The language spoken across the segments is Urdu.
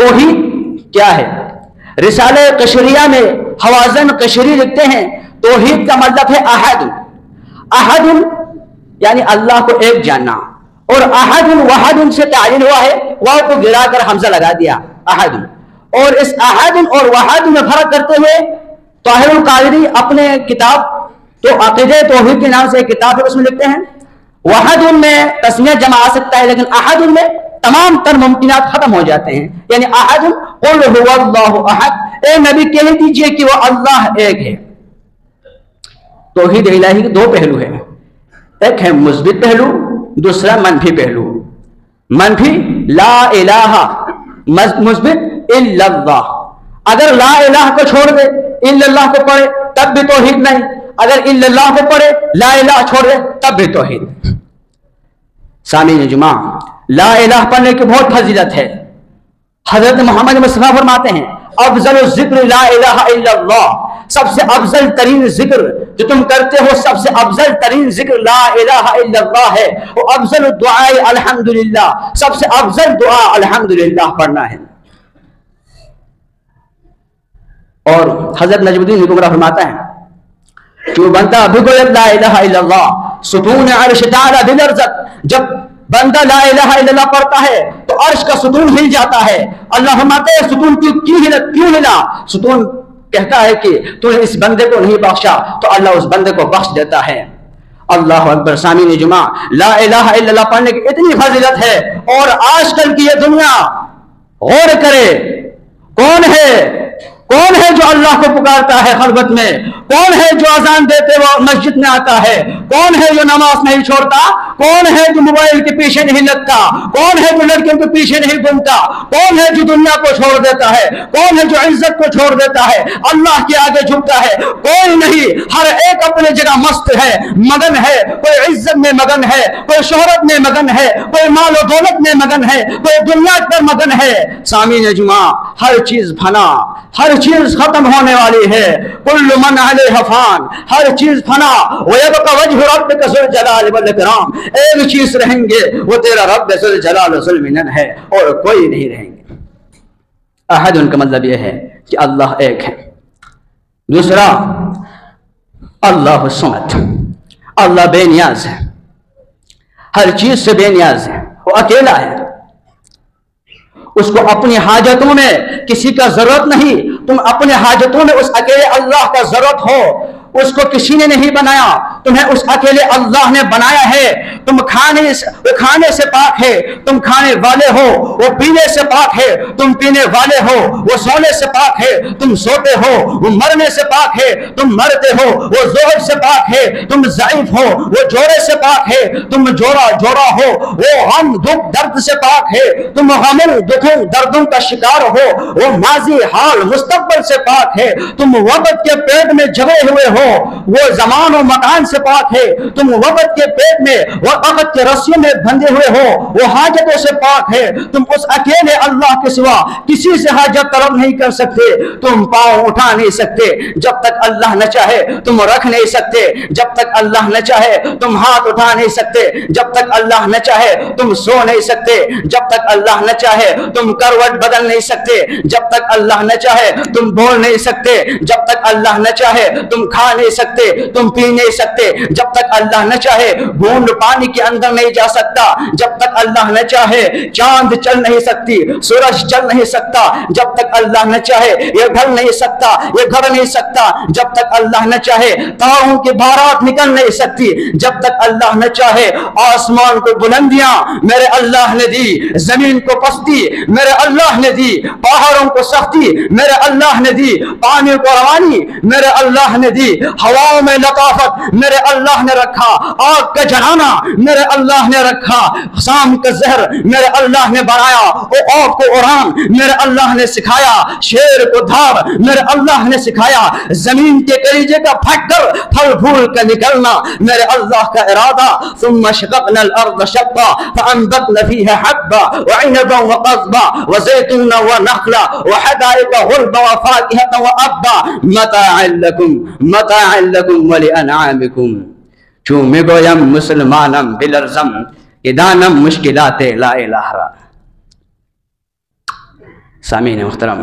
توحید کیا ہے؟ رسالہ قشریہ میں حوازن قشری لکھتے ہیں توحید کا مطلب ہے احد. احد یعنی اللہ کو ایک جاننا، اور احد وحد سے تعین ہوا ہے، واو کو گرا کر حمزہ لگا دیا احد. اور اس احد اور وحد میں فرق کرتے ہوئے طاہر القادری اپنے کتاب تو عقیدہ توحید کے نام سے ایک کتاب ہے، اس میں لکھتے ہیں وحد میں تسمیہ جمع آ سکتا ہے، لیکن احد میں تمام تر ممکنات ختم ہو جاتے ہیں. یعنی احد قل هو اللہ احد، اے نبی کہہ دیجئے کہ وہ اللہ ایک ہے. توحید الہی کے دو پہلو ہیں، ایک ہے مثبت پہلو، دوسرا منفی پہلو. منفی لا الہ، مثبت الا اللہ. اگر لا الہ کو چھوڑ دے الا اللہ کو پڑھے تب بھی توحید نہیں، اگر الا اللہ کو پڑھے لا الہ چھوڑ دے تب بھی توحید. سامعین جمعہ، لا الہ پڑھنے کی بہت فضیلت ہے. حضرت محمد مصطفیٰ فرماتے ہیں افضل الذکر لا الہ الا اللہ، سب سے افضل ترین ذکر جو تم کرتے ہو، سب سے افضل ترین ذکر لا الہ الا اللہ ہے. اور افضل الدعاء الحمدللہ، سب سے افضل دعا الحمدللہ پڑھنا ہے. اور حضرت نجم الدین حکمراں فرماتا ہے جو بندہ بگوید لا الہ الا اللہ ستون عرش تعالی بلرزت، جب بندہ لا الہ الا اللہ پڑھتا ہے تو عرش کا ستون ہل جاتا ہے. اللہ فرماتے ہیں ستون کیوں ہلا؟ ستون کہتا ہے کہ تو نے اس بندے کو نہیں بخشا، تو اللہ اس بندے کو بخش دیتا ہے. اللہ اکبر. سامعین جمعہ، لا الہ الا اللہ پڑھنے کی اتنی فضیلت ہے. اور آج کل کی یہ دنیا غور کرے، کون ہے جو اللہ کو پکارتا ہے خلوت میں؟ کون ہے جو اذان دیتے وہ مسجد میں آتا ہے؟ کون ہے جو نماز نہیں چھوڑتا؟ کون ہے جو موبائل کے پیچھے نہیں لگتا؟ کون ہے جو لڑکیوں کے پیچھے نہیں گھومتا؟ کون ہے جو دنیا کو چھوڑ دیتا ہے؟ کون ہے جو عزت کو چھوڑ دیتا ہے، اللہ کے آگے جھکتا ہے؟ کوئی نہیں. ہر ایک اپنے جگہ مست ہے، مگن ہے. کوئی عزت میں مگن ہے، کوئی شہرت میں مگن ہے، کوئی مال و دولت میں مگن ہے، کوئی دنیا پر مگن ہے. سامعین جمعہ، ہر چیز فنا، ہر چیز ختم ہونے والی ہے. کل من علیہ فان، ہر چیز فنا. وَيَبْقَى وَجْهُ رَبِّكَ ذُو الْجَلَالِ وَالْإِكْرَامِ، ایک چیز رہیں گے وہ تیرا رب ذو الجلال و ذو المنن ہے، اور کوئی نہیں رہیں گے. احد ان کا مطلب یہ ہے کہ اللہ ایک ہے. دوسرا اللہ الصمد، اللہ بے نیاز ہے، ہر چیز سے بے نیاز ہے، وہ اکیلا ہے. اس کو اپنی حاجتوں میں کسی کا ضرورت نہیں. تم اپنے حاجتوں میں اس اکیلے اللہ کا ضرورت ہو. اس کو کسی نے نہیں بنایا، تمہیں اس اکیلے اللہ نے بنایا ہے. تم کھانے سے پاک ہے، تم کھانے والے ہو. وہ پینے سے پاک ہے، تم پینے والے ہو. وہ سونے سے پاک ہے، تم سوتے ہو. وہ مرنے سے پاک ہے، تم مرتے ہو. وہ زہد سے پاک ہے، تم ضعیف ہو. وہ جوڑے سے پاک ہے، تم جوڑا ہو. وہ غم دکھ درد سے پاک ہے، تم غموں دکھوں دردوں کا شکار ہو. وہ ماضی حال مستقبل سے پاک ہے، تم وقت کے پیٹ میں جگے ہوئے ہو. وہ زمان و مکان سے پاک ہے، تم وقت کے پیٹ میں وقت کے رسیوں میں بندھے ہوئے ہو. وہ حاجتوں سے پاک ہے، تم اس اکیلے اللہ کے سوا کسی سے حاجت طلب نہیں کر سکتے. تم پاؤں اٹھا نہیں سکتے جب تک اللہ نہ چاہے. تم رکھ نہیں سکتے جب تک اللہ نہ چاہے. تم ہاتھ اٹھا نہیں سکتے جب تک اللہ نہ چاہے. تم سو نہیں سکتے جب تک اللہ نہ چاہے. تم کروٹ بدل نہیں سکتے جب تک اللہ نہ چاہے. تم بول نہیں سکتے جب تک اللہ نہ چاہے. تم کھا نہیں سکتے، تم پی نہیں سکتے جب تک اللہ نہ چاہے. بوند پانی کے اندر نہیں جا سکتا جب تک اللہ نہ چاہے. چاند چل نہیں سکتی، سورج چل نہیں سکتا جب تک اللہ نہ چاہے. یہ ڈھل نہیں سکتا، یہ گھڑ نہیں سکتا جب تک اللہ نہ چاہے. تاروں کی بارات نکل نہیں سکتی جب تک اللہ نہ چاہے. آسمان کو بلندیاں میرے اللہ نے دی، زمین کو پستی میرے اللہ نے دی، پہاڑوں کو سختی میرے اللہ نے دی، پانی کو روانی میرے اللہ نے دی، ہواؤں میں لطافت میرے اللہ نے رکھا، آگ کا جلانا میرے اللہ نے رکھا، شام کا زہر میرے اللہ نے بنایا، اوق کو اڑان میرے اللہ نے سکھایا، شیر کو دھاڑ میرے اللہ نے سکھایا، زمین کے کلیجے کا پھٹ کر پھل پھول کا نکلنا میرے اللہ کا ارادہ. ثم شققنا الارض شقا فانبتنا فيها حبا وعنبا وقضبا وزيتونا ونخلا وحدائق غلبا وفاكهة وابا متاعا لكم ولانعامكم. چون میگویم مسلمانم بلرزم که دانم مشکلات لا الہ را. سامعین محترم،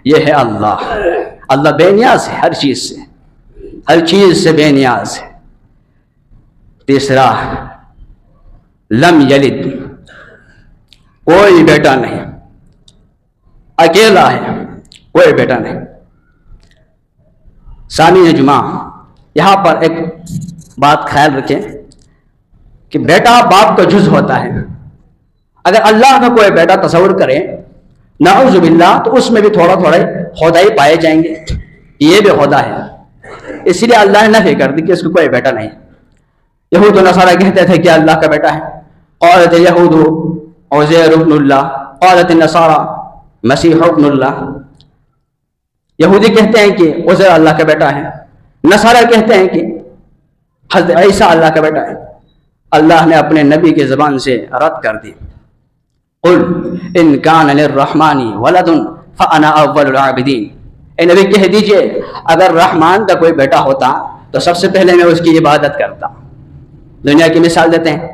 یہ ہے اللہ۔ اللہ بے نیاز ہے ہر چیز سے، ہر چیز سے بے نیاز ہے۔ تیسرا، لم یلد، کوئی بیٹا نہیں، اکیلا ہے، کوئی بیٹا نہیں۔ سامعین جمعہ، یہاں پر ایک بات خیال رکھیں کہ بیٹا باپ کا جز ہوتا ہے۔ اگر اللہ کا کوئی بیٹا تصور کرے نعوذ باللہ، تو اس میں بھی تھوڑا تھوڑا خدائی پائے جائیں گے، یہ بھی خدا ہے۔ اس لیے اللہ نے نفی کر دی کہ اس کو کوئی بیٹا نہیں۔ یہود و نصارہ کہتے تھے کہ اللہ کا بیٹا ہے، قالت الیہود عزیر ابن اللہ، قالت النصارى مسیح ابن اللہ۔ یہودی کہتے ہیں کہ عزیر اللہ کا بیٹا ہے، نصارہ کہتے ہیں کہ حضرت عیسیٰ اللہ کا بیٹا ہے۔ اللہ نے اپنے نبی کی زبان سے رد کر دی، قل ان کان للرحمن ولد فانا اول العابدین۔ اے نبی کہہ دیجئے اگر رحمان کا کوئی بیٹا ہوتا تو سب سے پہلے میں اس کی عبادت کرتا۔ دنیا کی مثال دیتے ہیں،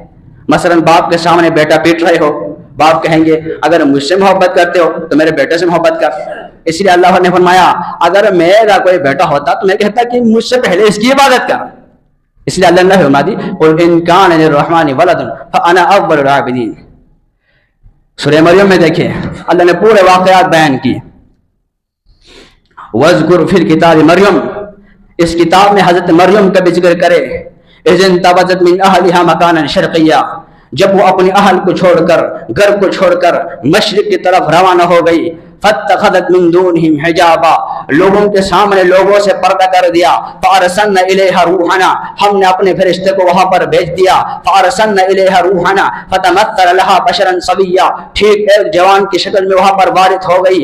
مثلا باپ کے سامنے بیٹا پیٹ رہے ہو، باپ کہیں گے اگر مجھ سے محبت کرتے ہو تو میرے بیٹے سے محبت کر۔ اس لیے اللہ نے فرمایا اگر میرا کوئی بیٹا ہوتا تو میں کہتا کہ مجھ سے پہلے اس کی عبادت کر۔ اس لیے اللہ نے فرما دی قل ان کان للرحمن ولد فانا اول العابدین۔ سورہ مریم میں دیکھیں اللہ نے پورے واقعات بیان کی، وَاذْكُرْ فِي الْكِتَابِ مریم، اس کتاب میں حضرت مریم کا بھی ذکر کرے، اِذْ انتبذت مِنْ أَهْلِهَا مَكَانًا شَرْقِيًّا، جب وہ اپنی اہل کو چھوڑ کر، گھر کو چھوڑ کر مشرق کی طرف روانہ ہو گئی، فَاتَّخَذَتْ مِنْ دُونِهِمْ حِجَابًا، لوگوں کے سامنے لوگوں سے پردہ کر دیا، فَأَرْسَلْنَا إِلَيْهَا رُوحَنَا، ہم نے اپنے فرشتے کو وہاں پر بھیج دیا، فَأَرْسَلْنَا إِلَيْهَا رُوحَنَا فَتَمَثَّلَ لَهَا بَشَرًا سَوِيًّا، ٹھیک ایک جوان کی شکل میں وہاں پر وارد ہو گئی۔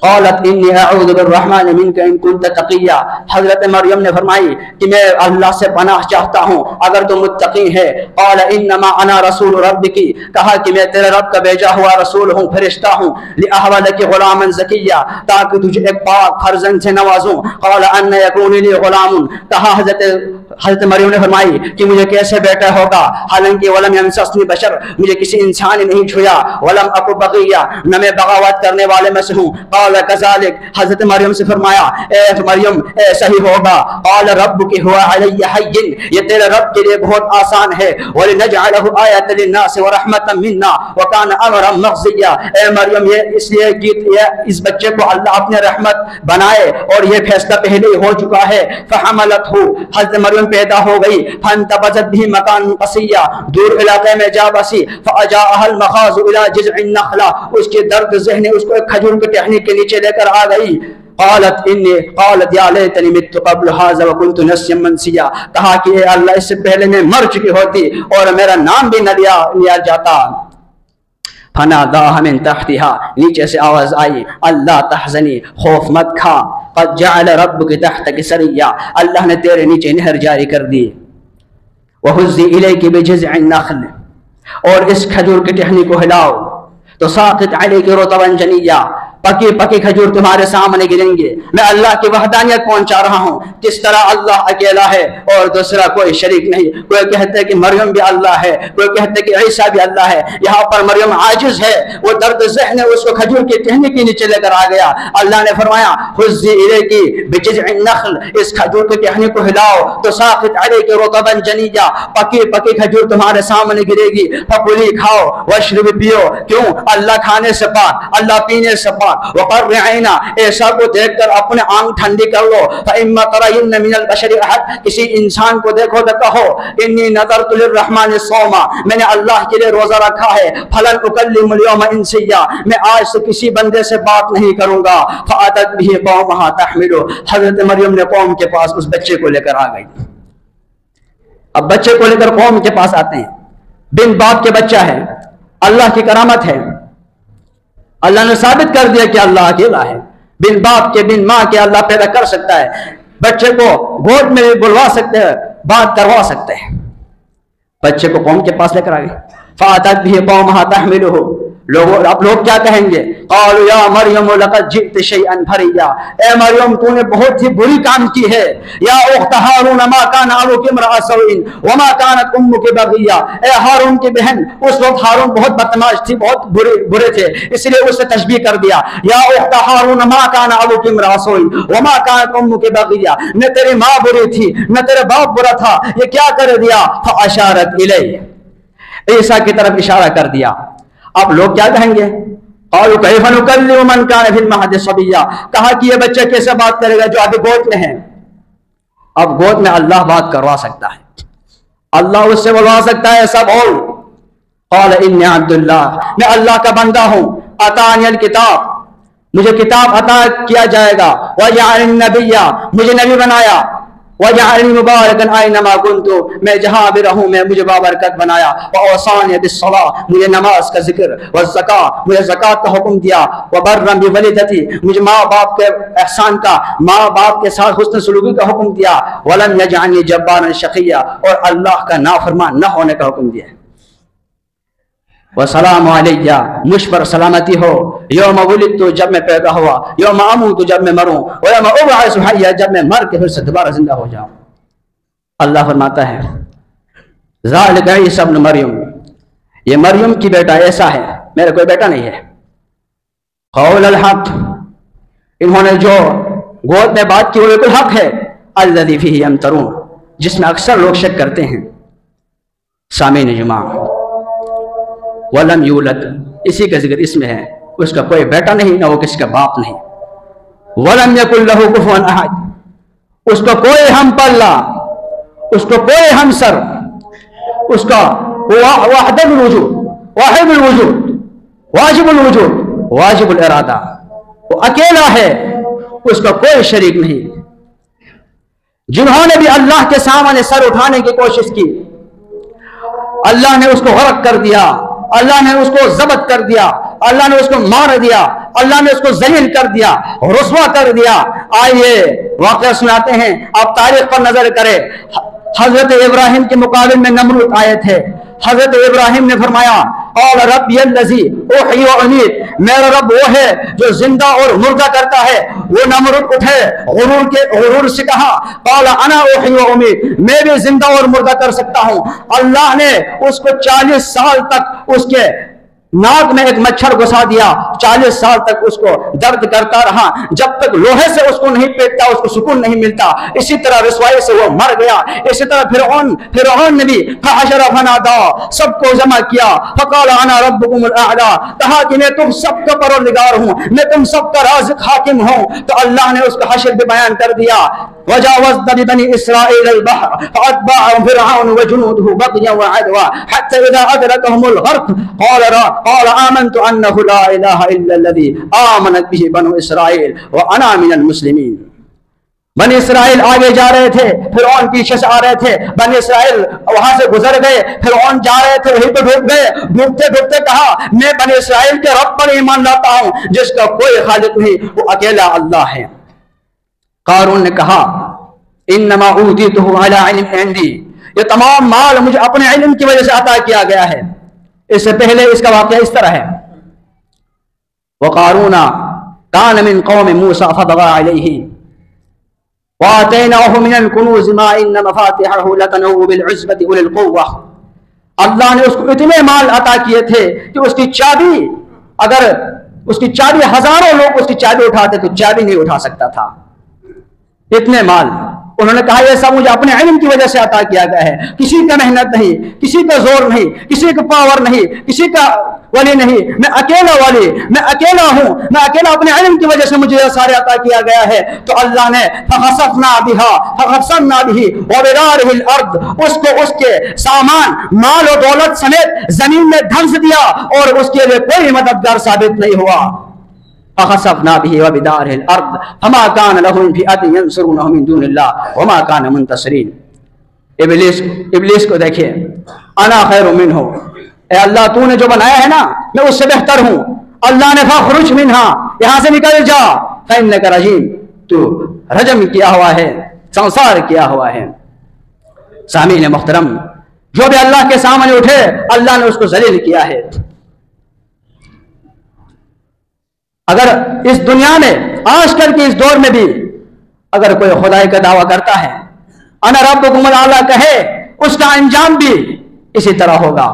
قالت انی اعوذ بالرحمن منک ان کنت تقیا، حضرت مریم نے فرمائی کہ میں اللہ سے پناہ چاہتا ہوں اگر تو متقی ہے۔ قال انما انا رسول ربک، کہا کہ میں تیرے رب کا بھیجا ہوا رسول ہوں، فرشتہ ہوں، لاہب لک غلاما زکیا، تاکہ تجھے ایک پاک فرزند سے نوازوں۔ قال ان یکون لی غلام، کہا حضرت مریم نے فرمائی کہ مجھے کیسے بیٹا ہوگا، حالانکہ ولم یمسسنی بشر، مجھے کسی انسان نے نہیں چھویا، ولم اکو بغیا، نہ میں بغاوت کرنے والے میں سے ہوں۔ قال کذالک، حضرت مریم سے فرمایا اے مریم ایسا ہی ہوگا۔ قال ربک هو علی حی، یہ تیرے رب کے لیے بہت آسان ہے، ولنجعلہ آیۃ للناس ورحمۃ منا وکان امرا مقضیا، اے مریم یہ اس لیے کہ اس بچے کو اللہ اپنے رحمت بنائے اور یہ فیصلہ پہلے ہی ہو چکا ہے۔ فحملتہ، حضرت مریم پیدا ہو گئی، فانتبذت به مکان قصیا، دور علاقے میں جا بسی، فاجاءها المخاض الى جذع النخلہ، اس کے درد ذہن اس کو ایک کھجور کے ٹہنی کے نیچے لے کر آ گئی۔ قالت یا لیتنی مت قبل ھذا وکنت نسیا منسیا، کہا کہ اے اللہ اس سے پہلے میں مر چکی ہوتی اور میرا نام بھی نہ لیا جاتا۔ فناداها من تحتها، نیچے سے آواز آئی اللہ تحزنی، خوف مت کھا، قد جعل ربک تحتک سریا، اللہ نے تیرے نیچے نہر جاری کر دی۔ وہزی الیک بجذع النخل، اور اس کھجور کی ٹہنی کو ہلاؤ، تو ساقط علیک رطبا جنیا، پکی پکی کھجور تمہارے سامنے گریں گے۔ میں اللہ کی وحدانیت پہنچا رہا ہوں، کس طرح اللہ اکیلا ہے اور دوسرا کوئی شریک نہیں۔ کوئی کہتے ہیں کہ مریم بھی اللہ ہے، کوئی کہتے ہیں کہ عیسیٰ بھی اللہ ہے۔ یہاں پر مریم عاجز ہے، وہ درد ذہن اس کو کھجور کی ٹہنی کے نیچے لے کر آ گیا۔ اللہ نے فرمایا خذی الیکی بجذع النخل، اس کھجور کی ٹہنی کو ہلاؤ تو ساقط علیک رطبا جنیا، پکی پکی کھجور تمہارے سامنے گرے گی۔ فکلی، کھاؤ، واشربی، پیو، کیوں؟ اللہ کھانے سے پاک، اللہ پینے سے پاک۔ وقر عینا، ایسا کو دیکھ کر اپنے آنکھ ٹھنڈی کر لو۔ فإما ترین من البشر احد، کسی انسان کو دیکھو تو کہو انی نذرت للرحمن صوما، میں نے اللہ کے لیے روزہ رکھا ہے۔ فلن اکلم اليوم انسیا، میں آج سے کسی بندے سے بات نہیں کروں گا۔ فاتت به قومها تحملہ، حضرت مریم نے قوم کے پاس اس بچے کو لے کر آ گئی۔ اب بچے کو لے کر قوم کے پاس آتے ہیں، بن باپ کے بچہ ہے، اللہ کی کرامت ہے، اللہ نے ثابت کر دیا کہ اللہ اکیلا ہے، بن باپ کے بن ماں کے اللہ پیدا کر سکتا ہے، بچے کو گود میں بھی بلوا سکتے ہیں، بات کروا سکتے ہیں۔ بچے کو قوم کے پاس لے کر آ گئے۔ فاتت به قومها تحملہ، لوگوں اب لوگ کیا کہیں گے؟ قالوا یا مریم لقد جئت شیئا فریا، اے مریم تو نے بہت ہی بری کام کی ہے. یا اخت ہارون ما کان ابوک امرأ سوء وما کانت امک بغیا، اے ہارون کی بہن، اس وقت ہارون بہت بدمعاش تھی، بہت برے تھے، اس لیے اسے تشبیہ کر دیا. یا اخت ہارون ما کان ابوک امرأ سوء وما کانت امک بغیا، نہ تیری ماں بری تھی نہ تیرا باپ برا تھا، یہ کیا کر دیا؟ فاشارت الیہ، عیسیٰ کی طرف اشارہ کر دیا. اب لوگ کیا کہیں گے؟ قالوا کیف نکلم من کان فی المہد صبیا، کہا کہ یہ بچہ کیسے بات کرے گا جو ابھی گود میں ہے؟ اب گود میں اللہ بات کروا سکتا ہے، اللہ اس سے بلوا سکتا ہے سب. اور قال انی عبد اللہ، میں اللہ کا بندہ ہوں، اتانی الکتاب، مجھے کتاب عطا کیا جائے گا، وجعلنی نبیا، مجھے نبی بنایا، وجعلنی مبارکا اینما کنت، میں جہاں بھی رہوں میں مجھے بابرکت بنایا، واوصانی بالصلاۃ، مجھے نماز کا ذکر، والزکاۃ، مجھے زکات کا حکم دیا، وبرا بوالدتی، مجھے ماں باپ کے احسان کا، ماں باپ کے ساتھ حسن سلوکی کا حکم دیا، ولم یجعلنی جبارا شقیا، اور اللہ کا نافرمان نہ ہونے کا حکم دیا. وسلام علیہ، مجھ پر سلامتی ہو، یوم ولدت، جب میں پیدا ہوا، یوم اموت، جب میں مروں، ویوم ابعث حیا، جب میں مر کے پھر سے دوبارہ زندہ ہو جاؤں. اللہ فرماتا ہے ذالک عیسی ابن مریم، یہ مریم کی بیٹا ایسا ہے، میرا کوئی بیٹا نہیں ہے. قول الحق، انہوں نے جو گود میں بات کی وہ بالکل حق ہے. الذی فیہ یمترون، جس میں اکثر لوگ شک کرتے ہیں. سامعین جمعہ، ولم یولد، اسی کا ذکر اس میں ہے، اس کا کوئی بیٹا نہیں نہ وہ کسی کا باپ نہیں. ولم یکن لہ کفوا احد، اس کا کوئی ہم پلہ، اس کو کوئی ہمسر، اس کا وحدہ الوجود، واحد الوجود، واجب الوجود، واجب الارادہ، وہ اکیلا ہے، اس کا کوئی شریک نہیں. جنہوں نے بھی اللہ کے سامنے سر اٹھانے کی کوشش کی، اللہ نے اس کو غرق کر دیا، اللہ نے اس کو ضبط کر دیا، اللہ نے اس کو مار دیا، اللہ نے اس کو ذلیل کر دیا، رسوا کر دیا. آئیے واقعہ سناتے ہیں، آپ تاریخ پر نظر کریں. حضرت ابراہیم کے مقابل میں نمرود آئے تھے. حضرت ابراہیم نے فرمایا قال ربی الذی احیی و امیت، میرا رب وہ ہے جو زندہ اور مردہ کرتا ہے. وہ نمرود اٹھے، غرور سے کہا قال انا احیی و امیت، میں بھی زندہ اور مردہ کر سکتا ہوں. اللہ نے اس کو 40 سال تک اس کے ناک میں ایک مچھر گھسا دیا، 40 سال تک اس کو درد کرتا رہا، جب تک لوہے سے اس کو نہیں پیٹتا اس کو سکون نہیں ملتا. اسی طرح رسوائی سے وہ مر گیا. اسی طرح فرعون نے بھی فحشر فنادا، سب کو جمع کیا، فقال انا ربکم الاعلی، کہا کہ میں تم سب کا پروردگار ہوں، میں تم سب کا رازق حاکم ہوں. تو اللہ نے اس کا حشر بھی بیان کر دیا. وجاوزنا ببني إسرائيل البحر فأتبعهم فرعون وجنوده بغيا وعدوا حتى إذا أدركهم الغرق قال آمنت أنه لا إله إلا الذي آمنت به بنو إسرائيل وأنا من المسلمين. بنی اسرائیل آگے جا رہے تھے، فرعون پیچھے سے آ رہے تھے. بنی اسرائیل وہاں سے گزر گئے، فرعون جا رہے تھے، وہیں پہ ڈوب گئے. ڈوبتے ڈوبتے کہا میں بنی اسرائیل کے رب پر ایمان لاتا ہوں جس کا کوئی خالق نہیں، وہ اکیلا اللہ ہے. قارون نے کہا انما اوتیتہ علی علم عندی، یہ تمام مال مجھے اپنے علم کی وجہ سے عطا کیا گیا ہے. اس سے پہلے اس کا واقعہ اس طرح ہے. وقارون کان من قوم موسیٰ فبغى علیہ وآتیناہ من الکنوز ما ان مفاتحہ لتنوء بالعصبۃ اولي القوہ. اللہ نے اس کو اتنے مال عطا کیے تھے کہ اس کی چابی، اگر اس کی چابی ہزاروں لوگ اس کی چابی اٹھاتے تو چابی نہیں اٹھا سکتا تھا، اتنے مال. انہوں نے کہا یہ سب مجھے اپنے علم کی وجہ سے عطا کیا گیا ہے، کسی کا محنت نہیں، کسی کا زور نہیں، کسی کا پاور نہیں، کسی کا ولی نہیں، میں اکیلا ولی، میں اکیلا ہوں، میں اکیلا اپنے علم کی وجہ سے مجھے یہ سارے عطا کیا گیا ہے. تو اللہ نے فخسفنا بها فخسفنا به وبداره الارض، اس کو اس کے سامان مال و دولت سمیت زمین میں دھنس دیا اور اس کے لیے کوئی مددگار ثابت نہیں ہوا. فخسفنا به وبداره الارض فما كان لهم فئة ينصرونه من دون الله وما كان منتصرين. ابلیس کو دیکھیں، انا خیر منہ، اے اللہ تو نے جو بنایا ہے نا میں اس سے بہتر ہوں. اللہ نے فخرج منها، یہاں سے نکل جا، فإنك رجیم، تو رجم کیا ہوا ہے، سنسار کیا ہوا ہے. سامعین محترم، جو بھی اللہ کے سامنے اٹھے اللہ نے اس کو ذلیل کیا ہے. اگر اس دنیا میں آج کل کے اس دور میں بھی اگر کوئی خدائی کا دعویٰ کرتا ہے انا ربکم الاعلی کہے، اس کا انجام بھی اسی طرح ہوگا،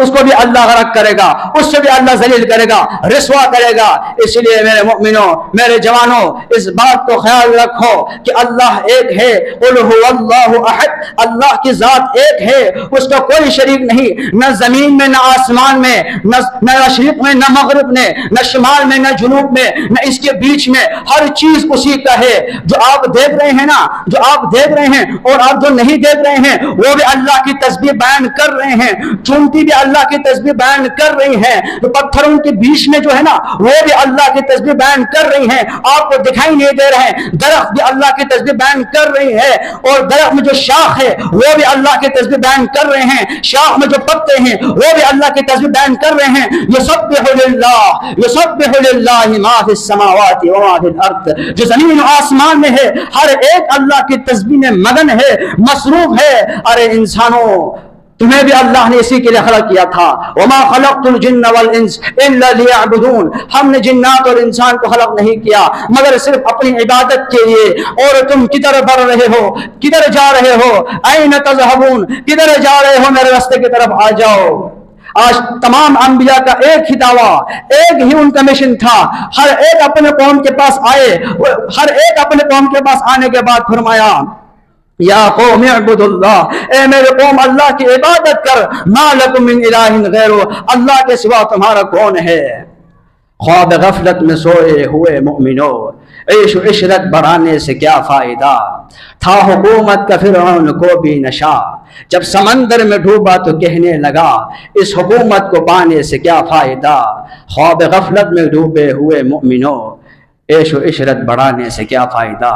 اس کو بھی اللہ غرق کرے گا، اس سے بھی اللہ ذلیل کرے گا، رسوا کرے گا۔ اس لیے میرے مومنوں، میرے جوانوں، اس بات کو خیال رکھو کہ اللہ ایک ہے، قل هو اللہ احد، اللہ کی ذات ایک ہے، اس کا کوئی شریک نہیں، نہ زمین میں، نہ آسمان میں، نہ مشرق میں، نہ مغرب میں، نہ شمال میں، نہ جنوب میں، نہ اس کے بیچ میں، ہر چیز اسی کا ہے۔ جو آپ دیکھ رہے ہیں نا، جو آپ دیکھ رہے ہیں اور آپ جو نہیں دیکھ رہے ہیں، وہ بھی اللہ کی تسبیح بیان کر رہے ہیں، چونٹی بھی اللہ کی تسبیح بیان کر رہی ہیں، تو پتھروں کے بیچ میں جو ہے نا وہ بھی اللہ کی تسبیح بیان کر رہی ہیں، آپ کو دکھائی نہیں دے رہے ہیں، درخت بھی اللہ کی تسبیح بیان کر رہی ہے، اور درخت میں جو شاخ ہے وہ بھی اللہ کی تسبیح بیان کر رہے ہیں، شاخ میں جو پتے ہیں وہ بھی اللہ کی تسبیح بیان کر رہے ہیں۔ یسبح للہ ما فی السماوات و ما فی الارض، جو زمین و آسمان میں ہے ہر ایک اللہ کی تسبیح میں مگن ہے، مصروف ہے۔ ارے انسانوں، تمہیں بھی اللہ نے اسی کے لیے خلق کیا تھا، وما خلقت الجن والانس الا لیعبدون، ہم نے جنات اور انسان کو خلق نہیں کیا مگر صرف اپنی عبادت کے لیے۔ اور تم کدھر بڑھ رہے ہو، کدھر جا رہے ہو، این تذهبون، کدھر جا رہے ہو، میرے راستے کی طرف آ جاؤ۔ آج تمام انبیاء کا ایک ہی دعویٰ، ایک ہی ان کا مشن تھا، ہر ایک اپنے قوم کے پاس آئے، ہر ایک اپنے قوم کے پاس آنے کے بعد فرمایا یا قوم اعبدوا اللہ، اے میرے قوم اللہ کی عبادت کر، ما لکم من الہ غیرہ، اللہ کے سوا تمہارا کون ہے؟ خواب غفلت میں سوئے ہوئے مومنوں، عیش و عشرت بڑھانے سے کیا فائدہ، تھا حکومت کا فرعون کو بھی نشہ، جب سمندر میں ڈوبا تو کہنے لگا اس حکومت کو پانے سے کیا فائدہ۔ خواب غفلت میں ڈوبے ہوئے مومنوں، عیش و عشرت بڑھانے سے کیا فائدہ۔